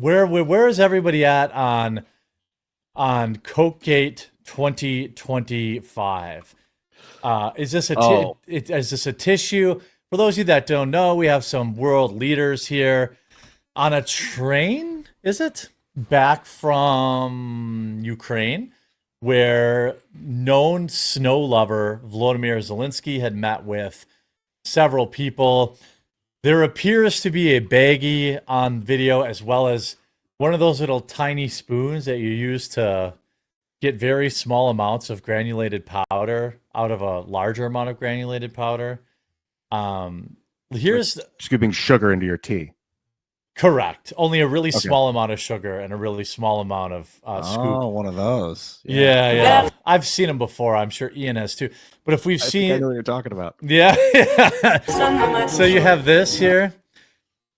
where is everybody at on COKEGATE 2025? Is this a tissue? For those of you that don't know, we have some world leaders here on a train. Is it back from Ukraine, where known snow lover Volodymyr Zelensky had met with several people. There appears to be a baggie on video, as well as one of those little tiny spoons that you use to get very small amounts of granulated powder out of a larger amount of granulated powder. Here's scooping sugar into your tea. Correct. Only a really small amount of sugar and a really small amount of scoop. Oh, one of those. Yeah. I've seen them before. I'm sure Ian has too. But if we've seen, I know what you're talking about. Yeah. So you have this here.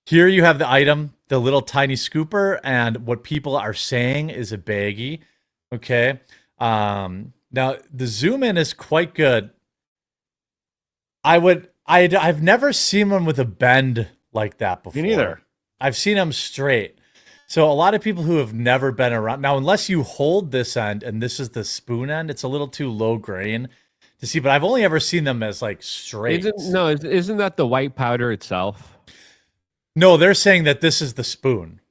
Here you have the item, the little tiny scooper, and what people are saying is a baggie. Okay. Now the zoom in is quite good. I've never seen one with a bend like that before. Me neither. I've seen them straight. So a lot of people who have never been around now, unless you hold this end and this is the spoon end, it's a little too low grain to see. But I've only ever seen them as like straight. Isn't that the white powder itself? No, they're saying that this is the spoon.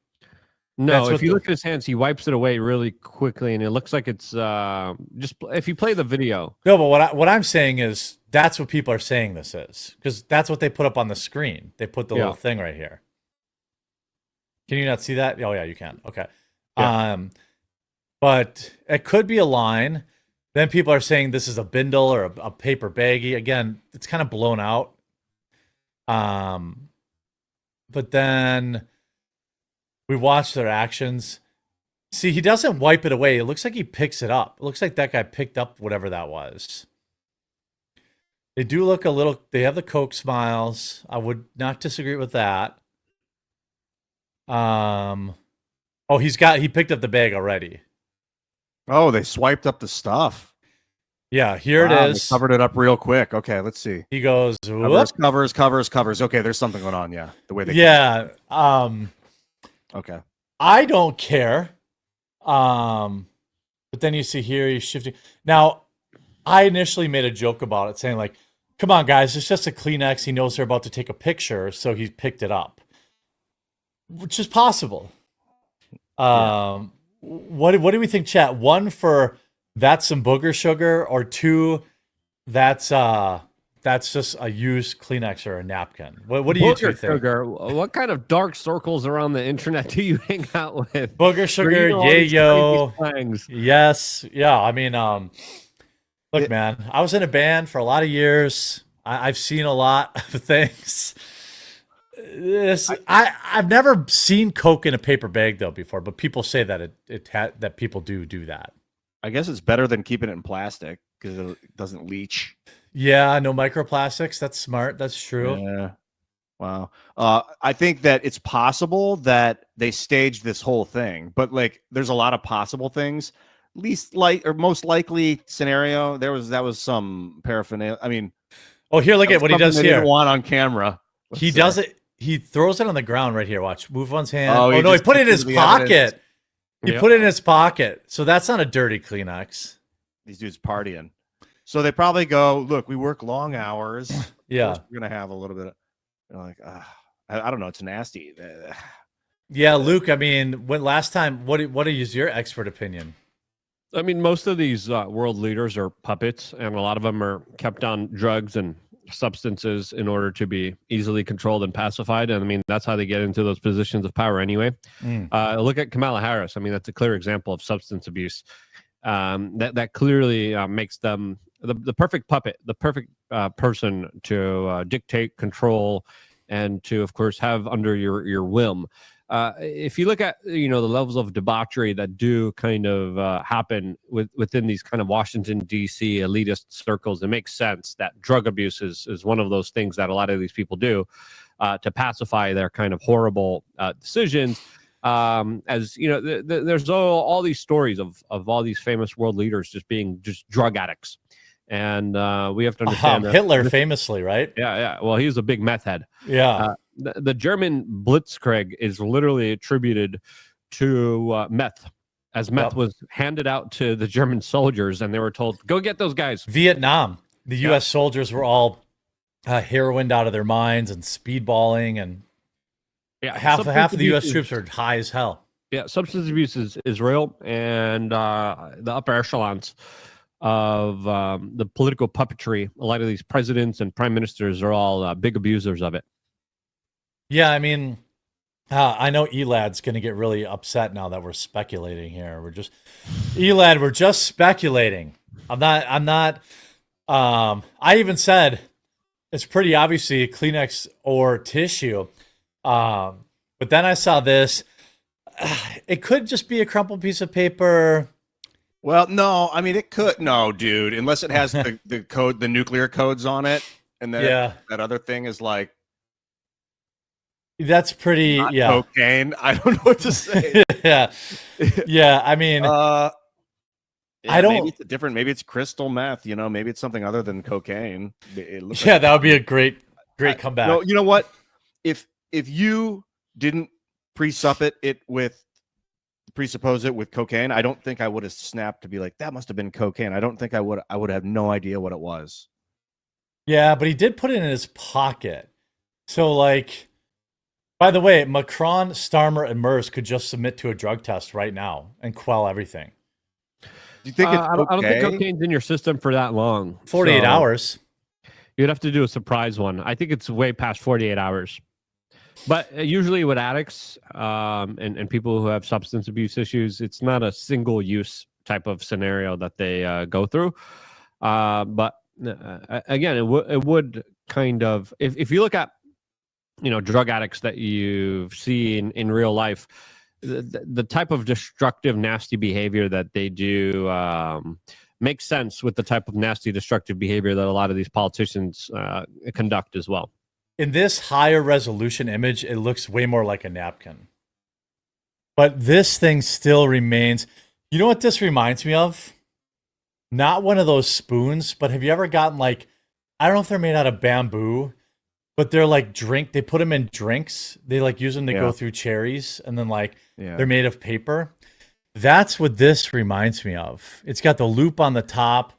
No, if you look at his hands, he wipes it away really quickly, and it looks like it's just if you play the video. No, but what I'm saying is that's what people are saying this is, because that's what they put up on the screen. They put the little thing right here. Can you not see that? Oh yeah, you can. Okay. Yeah. But it could be a line. Then people are saying this is a bindle or a paper baggie. Again, it's kind of blown out. But then we watch their actions. See, he doesn't wipe it away. It looks like he picks it up. It looks like that guy picked up whatever that was. They do look a little, they have the Coke smiles. I would not disagree with that. Oh, he picked up the bag already. Oh, they swiped up the stuff. Yeah, here it is. They covered it up real quick. Okay, let's see. He goes, covers. Okay, there's something going on. Yeah, the way they. Yeah. Okay. I don't care. But then you see here he's shifting. Now, I initially made a joke about it, saying like, "Come on, guys, it's just a Kleenex. He knows they're about to take a picture, so he picked it up," which is possible. What do we think, chat? One, for that's some booger sugar, or two, that's just a used Kleenex or a napkin. What do you two think? Sugar. What kind of dark circles around the internet do you hang out with? Booger sugar, yayo. Yes, yeah. I mean, look, man, I was in a band for a lot of years. I've seen a lot of things. I've never seen Coke in a paper bag though before, but people say that that people do that. I guess it's better than keeping it in plastic because it doesn't leach. Yeah, no microplastics. That's smart. That's true. Yeah. Wow. I think that it's possible that they staged this whole thing, but like, there's a lot of possible things. Most likely scenario, that was some paraphernalia. I mean, oh, here, look at what he does here. Didn't want on camera. He does it. He throws it on the ground right here. Watch. Move one's hand. Oh no, he put it in his pocket. He put it in his pocket. So that's not a dirty Kleenex. These dudes partying. So they probably go, look, we work long hours. Yeah. We're going to have a little bit of, I don't know. It's nasty. Yeah, Luke, I mean, last time, what is your expert opinion? I mean, most of these world leaders are puppets, and a lot of them are kept on drugs and substances in order to be easily controlled and pacified. And I mean, that's how they get into those positions of power anyway. Look at Kamala Harris. I mean, that's a clear example of substance abuse. That clearly makes them the perfect puppet, the perfect person to dictate, control, and to, of course, have under your whim. If you look at the levels of debauchery that do kind of happen within these kind of Washington D.C. elitist circles, it makes sense that drug abuse is one of those things that a lot of these people do to pacify their kind of horrible decisions. As you know, there's all these stories of all these famous world leaders just being drug addicts, and we have to understand Hitler famously, right? Yeah. Well, he was a big meth head. Yeah. the German Blitzkrieg is literally attributed to meth, as meth was handed out to the German soldiers, and they were told, "Go get those guys." Vietnam, the U.S. soldiers were all heroined out of their minds and speedballing, and half of the U.S. troops are high as hell. Yeah, substance abuse is real, and the upper echelons of the political puppetry, a lot of these presidents and prime ministers are all big abusers of it. Yeah, I mean, I know Elad's going to get really upset now that we're speculating here. We're just speculating. I'm not. I even said it's pretty obviously a Kleenex or tissue. But then I saw this. It could just be a crumpled piece of paper. Well, no, I mean, it could. No, dude, unless it has the code, the nuclear codes on it. And then that other thing is like. That's pretty, cocaine. I don't know what to say. Yeah. I mean, I don't. Maybe it's different. Maybe it's crystal meth. You know, maybe it's something other than cocaine. That would be a great comeback. No, you know what? If you didn't presuppose it with cocaine, I don't think I would have snapped to be like, that must have been cocaine. I don't think I would have no idea what it was. Yeah, but he did put it in his pocket. So, like, by the way, Macron, Starmer, and Merz could just submit to a drug test right now and quell everything. Do you think I don't think cocaine's in your system for that long. 48 hours. You'd have to do a surprise one. I think it's way past 48 hours. But usually with addicts and people who have substance abuse issues, it's not a single-use type of scenario that they go through. But again, it would kind of, if you look at, drug addicts that you see in real life, the type of destructive, nasty behavior that they do makes sense with the type of nasty, destructive behavior that a lot of these politicians conduct as well. In this higher resolution image, it looks way more like a napkin. But this thing still remains. You know what this reminds me of? Not one of those spoons, but have you ever gotten I don't know if they're made out of bamboo, but they're they put them in drinks. They use them to go through cherries, and then they're made of paper. That's what this reminds me of. It's got the loop on the top.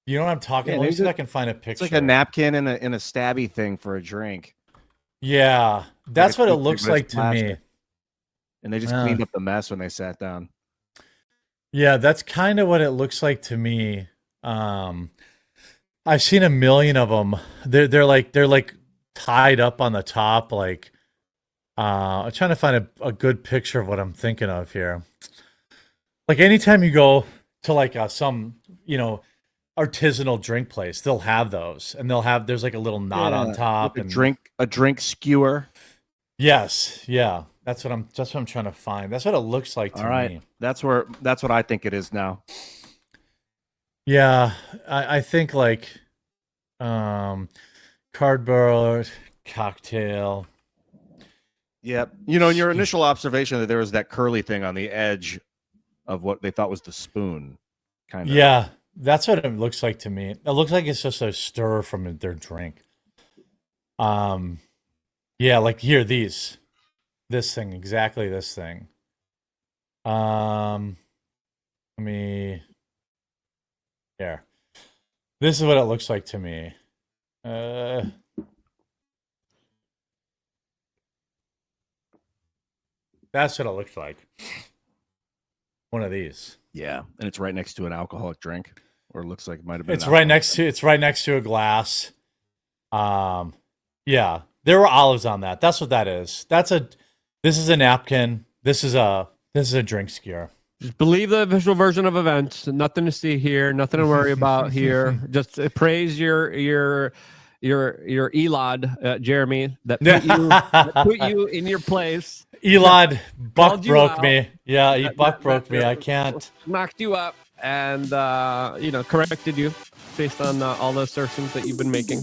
You know what I'm talking about? Let me see if I can find a picture. It's like a napkin and a stabby thing for a drink. Yeah, that's what it looks like to me. And they just cleaned up the mess when they sat down. Yeah, that's kind of what it looks like to me. I've seen a million of them. They're tied up on the top. I'm trying to find a good picture of what I'm thinking of here. Anytime you go to some artisanal drink place, they'll have those, and there's a little knot on top, and a drink skewer. Yes, yeah, that's what I'm trying to find. That's what it looks like to me. That's what I think it is now. Yeah, I think cardboard cocktail. Yep. In your initial observation that there was that curly thing on the edge of what they thought was the spoon, kind of. Yeah. That's what it looks like to me. It looks like it's just a stir from their drink. Yeah, here, this thing, exactly this thing. Here. This is what it looks like to me. That's what it looks like. One of these. Yeah, and it's right next to an alcoholic drink. Or it looks like it might have been. It's right next to a glass. Yeah, there were olives on that. That's what that is. This is a napkin. This is a drink skewer. Just believe the official version of events. Nothing to see here. Nothing to worry about here. Just praise your Elad, Jeremy, that put you in your place. Elad buck broke me. Yeah, he buck broke me. I can't. Knocked you up and corrected you based on all the assertions that you've been making.